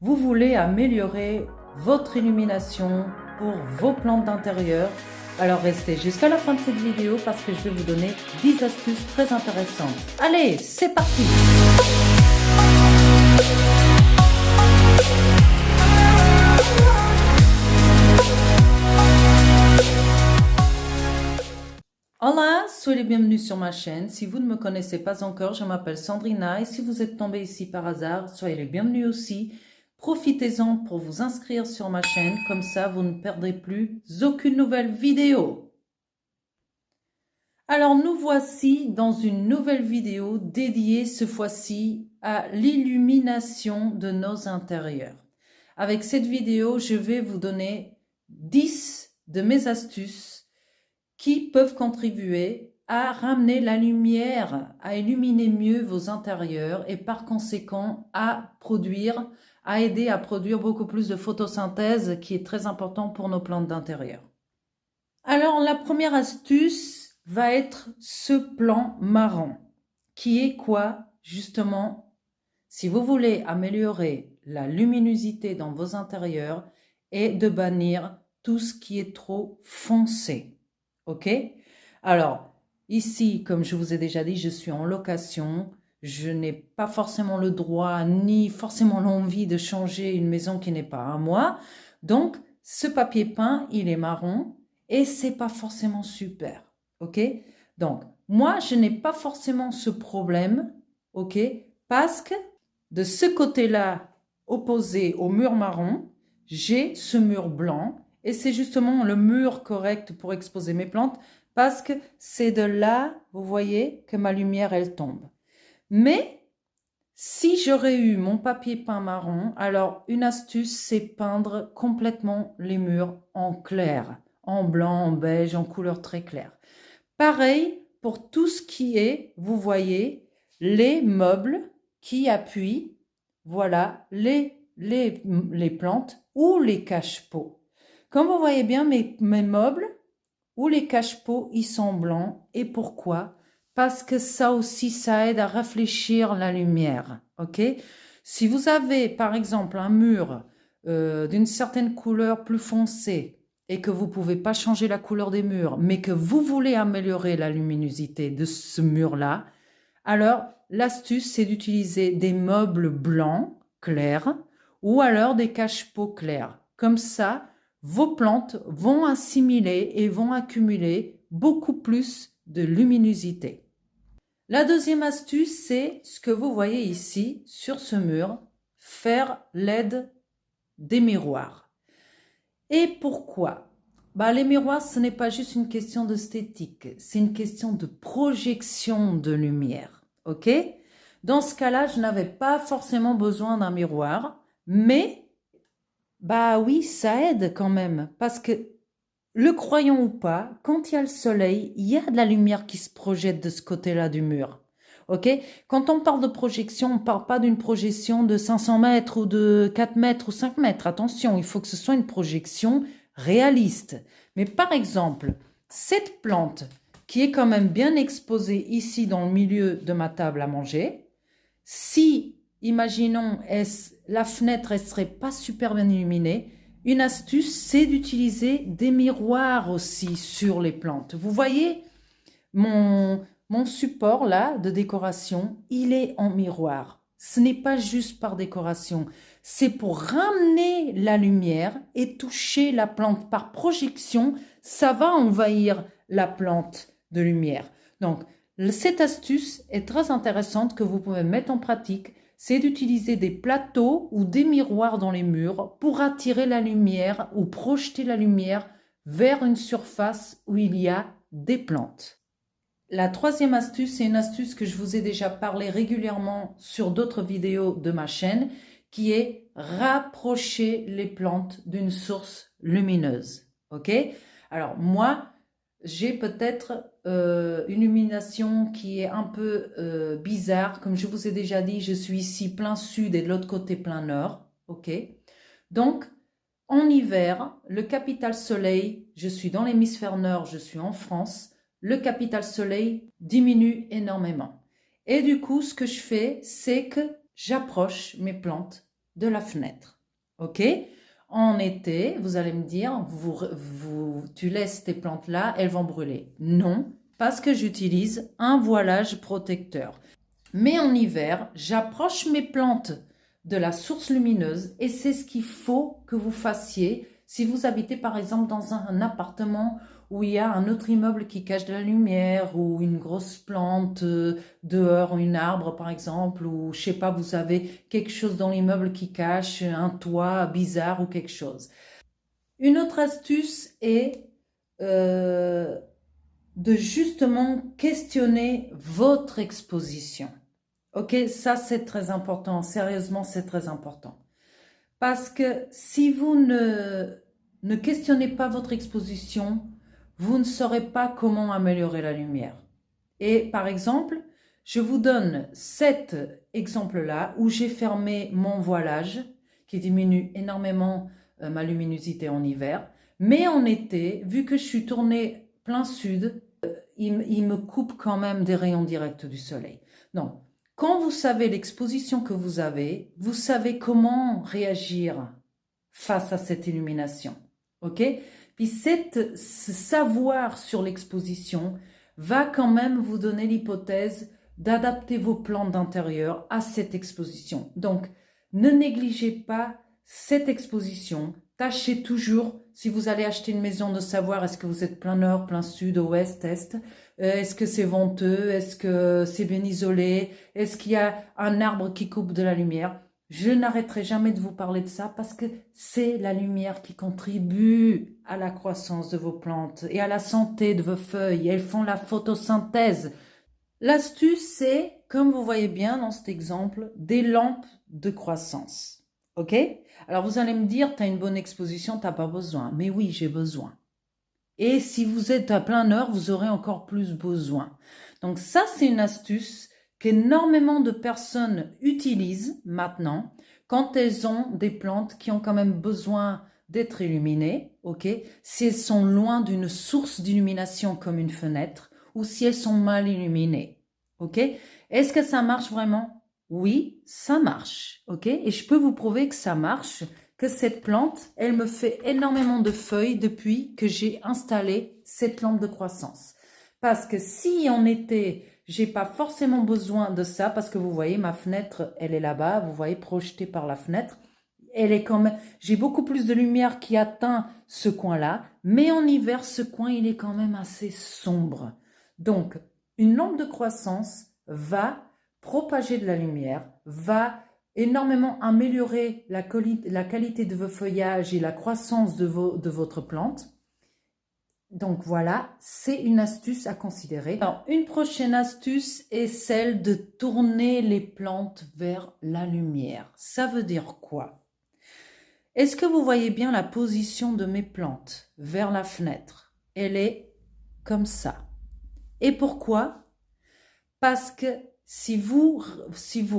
Vous voulez améliorer votre illumination pour vos plantes d'intérieur, alors restez jusqu'à la fin de cette vidéo parce que je vais vous donner 10 astuces très intéressantes. Allez, c'est parti! Hola, soyez les bienvenus sur ma chaîne. Si vous ne me connaissez pas encore, je m'appelle Sandrina et si vous êtes tombé ici par hasard, soyez les bienvenus aussi. Profitez-en pour vous inscrire sur ma chaîne, comme ça vous ne perdrez plus aucune nouvelle vidéo. Alors nous voici dans une nouvelle vidéo dédiée ce fois-ci à l'illumination de nos intérieurs. Avec cette vidéo, je vais vous donner 10 de mes astuces qui peuvent contribuer à ramener la lumière, à illuminer mieux vos intérieurs et par conséquent à aider à produire beaucoup plus de photosynthèse qui est très important pour nos plantes d'intérieur. Alors la première astuce va être ce plan marron qui est quoi justement si vous voulez améliorer la luminosité dans vos intérieurs et de bannir tout ce qui est trop foncé. Ok? Alors, ici, comme je vous ai déjà dit, je suis en location. Je n'ai pas forcément le droit ni forcément l'envie de changer une maison qui n'est pas à moi. Donc, ce papier peint, il est marron et c'est pas forcément super. Ok? Donc, moi, je n'ai pas forcément ce problème. Ok? Parce que de ce côté-là, opposé au mur marron, j'ai ce mur blanc. Et c'est justement le mur correct pour exposer mes plantes parce que c'est de là, vous voyez, que ma lumière, elle tombe. Mais si j'aurais eu mon papier peint marron, alors une astuce, c'est peindre complètement les murs en clair, en blanc, en beige, en couleur très claire. Pareil pour tout ce qui est, vous voyez, les meubles qui appuient, voilà, les plantes ou les cache-pots. Comme vous voyez bien, mes meubles ou les cache-pots, ils sont blancs. Et pourquoi? Parce que ça aussi, ça aide à réfléchir la lumière. Ok? Si vous avez, par exemple, un mur d'une certaine couleur plus foncée et que vous ne pouvez pas changer la couleur des murs, mais que vous voulez améliorer la luminosité de ce mur-là, alors l'astuce, c'est d'utiliser des meubles blancs clairs ou alors des cache-pots clairs. Comme ça, vos plantes vont assimiler et vont accumuler beaucoup plus de luminosité. La deuxième astuce, c'est ce que vous voyez ici sur ce mur, faire l'aide des miroirs. Et pourquoi? Les miroirs, ce n'est pas juste une question d'esthétique, c'est une question de projection de lumière. Ok? Dans ce cas-là, je n'avais pas forcément besoin d'un miroir, mais oui, ça aide quand même, parce que, le croyant ou pas, quand il y a le soleil, il y a de la lumière qui se projette de ce côté-là du mur. Ok? Quand on parle de projection, on ne parle pas d'une projection de 500 mètres ou de 4 mètres ou 5 mètres. Attention, il faut que ce soit une projection réaliste. Mais par exemple, cette plante qui est quand même bien exposée ici dans le milieu de ma table à manger, si, imaginons, la fenêtre ne serait pas super bien illuminée, une astuce, c'est d'utiliser des miroirs aussi sur les plantes. Vous voyez, mon support là de décoration, il est en miroir. Ce n'est pas juste par décoration, c'est pour ramener la lumière et toucher la plante par projection. Ça va envahir la plante de lumière. Donc, cette astuce est très intéressante que vous pouvez mettre en pratique. C'est d'utiliser des plateaux ou des miroirs dans les murs pour attirer la lumière ou projeter la lumière vers une surface où il y a des plantes. La troisième astuce, c'est une astuce que je vous ai déjà parlé régulièrement sur d'autres vidéos de ma chaîne, qui est rapprocher les plantes d'une source lumineuse. Ok? Alors moi, j'ai peut-être une illumination qui est un peu bizarre. Comme je vous ai déjà dit, je suis ici plein sud et de l'autre côté plein nord. Ok? Donc, en hiver, le capital soleil, je suis dans l'hémisphère nord, je suis en France, le capital soleil diminue énormément. Et du coup, ce que je fais, c'est que j'approche mes plantes de la fenêtre. Ok? En été, vous allez me dire, tu laisses tes plantes là, elles vont brûler. Non, parce que j'utilise un voilage protecteur. Mais en hiver, j'approche mes plantes de la source lumineuse et c'est ce qu'il faut que vous fassiez si vous habitez par exemple dans un appartement où il y a un autre immeuble qui cache de la lumière ou une grosse plante dehors, une arbre par exemple, ou je sais pas, vous avez quelque chose dans l'immeuble qui cache un toit bizarre ou quelque chose. Une autre astuce est de justement questionner votre exposition. Ok, ça c'est très important, sérieusement c'est très important. Parce que si vous ne questionnez pas votre exposition, vous ne saurez pas comment améliorer la lumière. Et par exemple, je vous donne cet exemple-là où j'ai fermé mon voilage qui diminue énormément ma luminosité en hiver. Mais en été, vu que je suis tournée plein sud, il me coupe quand même des rayons directs du soleil. Donc, quand vous savez l'exposition que vous savez comment réagir face à cette illumination. Ok? Puis ce savoir sur l'exposition va quand même vous donner l'hypothèse d'adapter vos plantes d'intérieur à cette exposition. Donc, ne négligez pas cette exposition. Tâchez toujours, si vous allez acheter une maison, de savoir est-ce que vous êtes plein nord, plein sud, ouest, est, est-ce que c'est venteux, est-ce que c'est bien isolé, est-ce qu'il y a un arbre qui coupe de la lumière. Je n'arrêterai jamais de vous parler de ça parce que c'est la lumière qui contribue à la croissance de vos plantes et à la santé de vos feuilles. Elles font la photosynthèse. L'astuce, c'est, comme vous voyez bien dans cet exemple, des lampes de croissance. Ok? Alors vous allez me dire, tu as une bonne exposition, tu n'as pas besoin. Mais oui, j'ai besoin. Et si vous êtes à plein heure, vous aurez encore plus besoin. Donc ça, c'est une astuce qu'énormément de personnes utilisent maintenant quand elles ont des plantes qui ont quand même besoin d'être illuminées, ok? Si elles sont loin d'une source d'illumination comme une fenêtre ou si elles sont mal illuminées, ok? Est-ce que ça marche vraiment? Oui, ça marche, ok? Et je peux vous prouver que ça marche, que cette plante, elle me fait énormément de feuilles depuis que j'ai installé cette lampe de croissance. Parce que si en été, j'ai pas forcément besoin de ça, parce que vous voyez, ma fenêtre, elle est là-bas, vous voyez, projetée par la fenêtre. Elle est quand même, j'ai beaucoup plus de lumière qui atteint ce coin-là, mais en hiver, ce coin, il est quand même assez sombre. Donc, une lampe de croissance va propager de la lumière, va énormément améliorer la qualité de vos feuillages et la croissance de votre plante. Donc voilà, c'est une astuce à considérer. Alors, une prochaine astuce est celle de tourner les plantes vers la lumière. Ça veut dire quoi? Est-ce que vous voyez bien la position de mes plantes vers la fenêtre? Elle est comme ça. Et pourquoi? Parce que si vous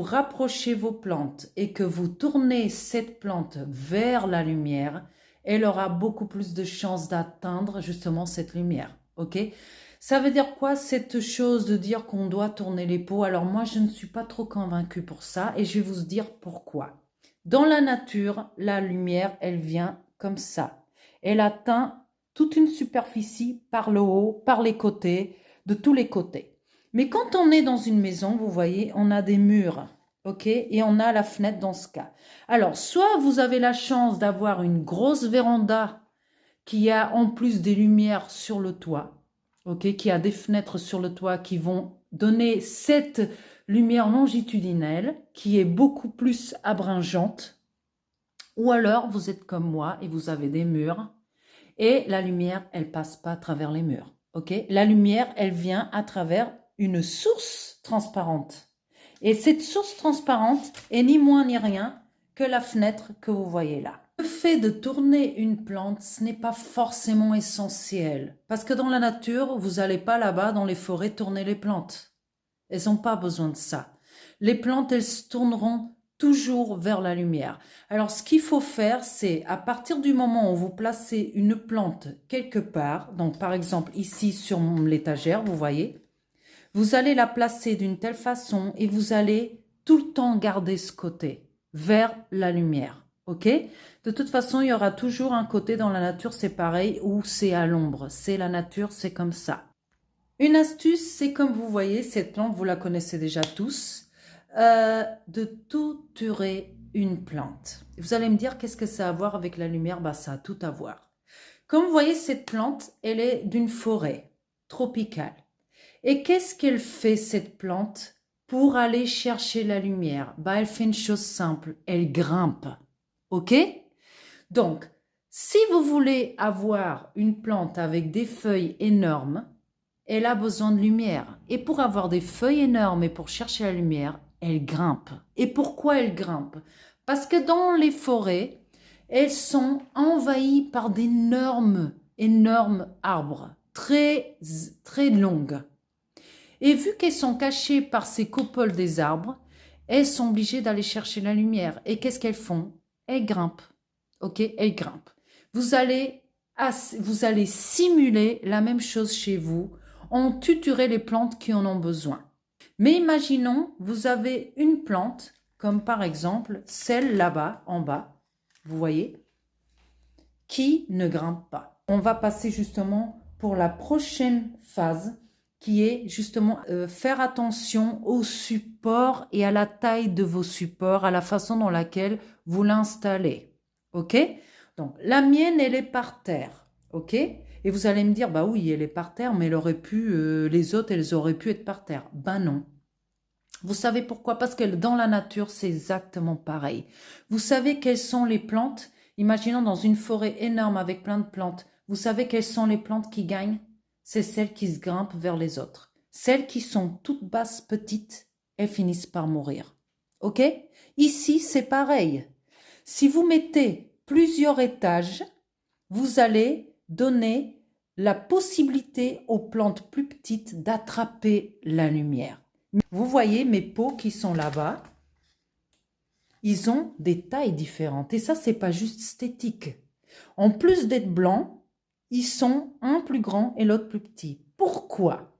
rapprochez vos plantes et que vous tournez cette plante vers la lumière, elle aura beaucoup plus de chances d'atteindre justement cette lumière. Ok? Ça veut dire quoi cette chose de dire qu'on doit tourner les pots? Alors moi, je ne suis pas trop convaincue pour ça et je vais vous dire pourquoi. Dans la nature, la lumière, elle vient comme ça. Elle atteint toute une superficie par le haut, par les côtés, de tous les côtés. Mais quand on est dans une maison, vous voyez, on a des murs, ok? Et on a la fenêtre dans ce cas. Alors, soit vous avez la chance d'avoir une grosse véranda qui a en plus des lumières sur le toit, ok? Qui a des fenêtres sur le toit qui vont donner cette lumière longitudinale qui est beaucoup plus abringeante. Ou alors, vous êtes comme moi et vous avez des murs et la lumière, elle passe pas à travers les murs, ok? La lumière, elle vient à travers une source transparente. Et cette source transparente est ni moins ni rien que la fenêtre que vous voyez là. Le fait de tourner une plante, ce n'est pas forcément essentiel. Parce que dans la nature, vous n'allez pas là-bas dans les forêts tourner les plantes. Elles n'ont pas besoin de ça. Les plantes, elles se tourneront toujours vers la lumière. Alors, ce qu'il faut faire, c'est à partir du moment où vous placez une plante quelque part, donc par exemple ici sur l'étagère, vous voyez, vous allez la placer d'une telle façon et vous allez tout le temps garder ce côté. vers la lumière. Ok? De toute façon, il y aura toujours un côté dans la nature, c'est pareil, où c'est à l'ombre. C'est la nature, c'est comme ça. Une astuce, c'est comme vous voyez, cette plante, vous la connaissez déjà tous, de touturer une plante. Vous allez me dire, qu'est-ce que ça a à voir avec la lumière? Bah, ça a tout à voir. Comme vous voyez, cette plante, elle est d'une forêt tropicale. Et qu'est-ce qu'elle fait, cette plante, pour aller chercher la lumière? Bah, elle fait une chose simple, elle grimpe. Ok? Donc, si vous voulez avoir une plante avec des feuilles énormes, elle a besoin de lumière. Et pour avoir des feuilles énormes et pour chercher la lumière, elle grimpe. Et pourquoi elle grimpe? Parce que dans les forêts, elles sont envahies par d'énormes, énormes arbres, très, très longues. Et vu qu'elles sont cachées par ces coupoles des arbres, elles sont obligées d'aller chercher la lumière. Et qu'est-ce qu'elles font? Elles grimpent. Ok? Elles grimpent. Vous allez simuler la même chose chez vous. On tuturait les plantes qui en ont besoin. Mais imaginons, vous avez une plante, comme par exemple celle là-bas, en bas, vous voyez, qui ne grimpe pas. On va passer justement pour la prochaine phase, qui est justement faire attention au support et à la taille de vos supports, à la façon dans laquelle vous l'installez. Ok? Donc, la mienne, elle est par terre. Ok? Et vous allez me dire, bah oui, elle est par terre, mais elle aurait pu, les autres, elles auraient pu être par terre. Ben non. Vous savez pourquoi? Parce que dans la nature, c'est exactement pareil. Vous savez quelles sont les plantes? Imaginons dans une forêt énorme avec plein de plantes. Vous savez quelles sont les plantes qui gagnent? C'est celles qui se grimpent vers les autres. Celles qui sont toutes basses, petites, elles finissent par mourir. Ok? Ici, c'est pareil. Si vous mettez plusieurs étages, vous allez donner la possibilité aux plantes plus petites d'attraper la lumière. Vous voyez mes pots qui sont là-bas, ils ont des tailles différentes. Et ça, c'est pas juste esthétique. En plus d'être blancs, ils sont un plus grand et l'autre plus petit. Pourquoi?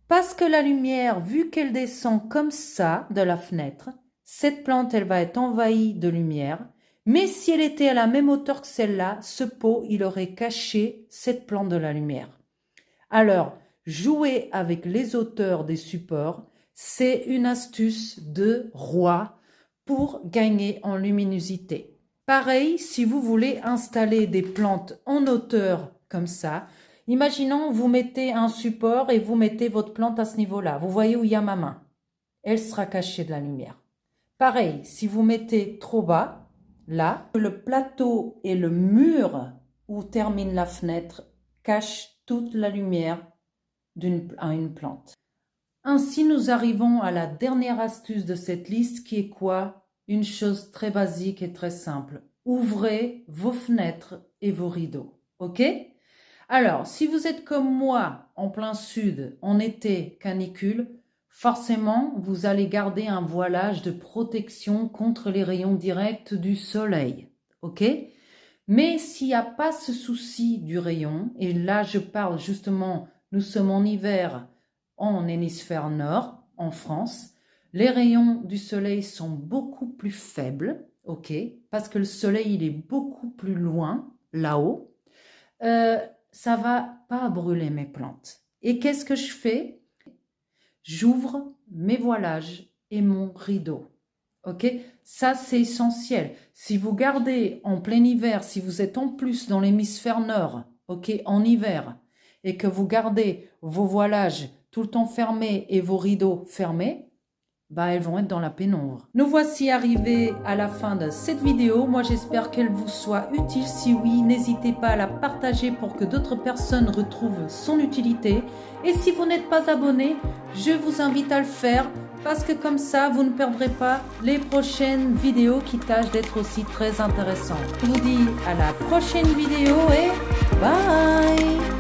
Parce que la lumière, vu qu'elle descend comme ça de la fenêtre, cette plante, elle va être envahie de lumière. Mais si elle était à la même hauteur que celle-là, ce pot, il aurait caché cette plante de la lumière. Alors, jouer avec les hauteurs des supports, c'est une astuce de roi pour gagner en luminosité. Pareil, si vous voulez installer des plantes en hauteur comme ça, imaginons vous mettez un support et vous mettez votre plante à ce niveau-là. Vous voyez où il y a ma main. Elle sera cachée de la lumière. Pareil, si vous mettez trop bas, là, le plateau et le mur où termine la fenêtre cachent toute la lumière à une plante. Ainsi, nous arrivons à la dernière astuce de cette liste qui est quoi? Une chose très basique et très simple. Ouvrez vos fenêtres et vos rideaux. Ok? Alors, si vous êtes comme moi, en plein sud, en été, canicule, forcément, vous allez garder un voilage de protection contre les rayons directs du soleil. Ok? Mais s'il n'y a pas ce souci du rayon, et là je parle justement, nous sommes en hiver en hémisphère nord, en France, les rayons du soleil sont beaucoup plus faibles, ok, parce que le soleil il est beaucoup plus loin, là-haut, ça va pas brûler mes plantes. Et qu'est-ce que je fais? J'ouvre mes voilages et mon rideau. Ok, ça c'est essentiel. Si vous gardez en plein hiver, si vous êtes en plus dans l'hémisphère nord, ok, en hiver, et que vous gardez vos voilages tout le temps fermés et vos rideaux fermés, bah elles vont être dans la pénombre. Nous voici arrivés à la fin de cette vidéo. Moi j'espère qu'elle vous soit utile. Si oui, n'hésitez pas à la partager pour que d'autres personnes retrouvent son utilité. Et si vous n'êtes pas abonné, je vous invite à le faire parce que comme ça, vous ne perdrez pas les prochaines vidéos qui tâchent d'être aussi très intéressantes. Je vous dis à la prochaine vidéo et bye!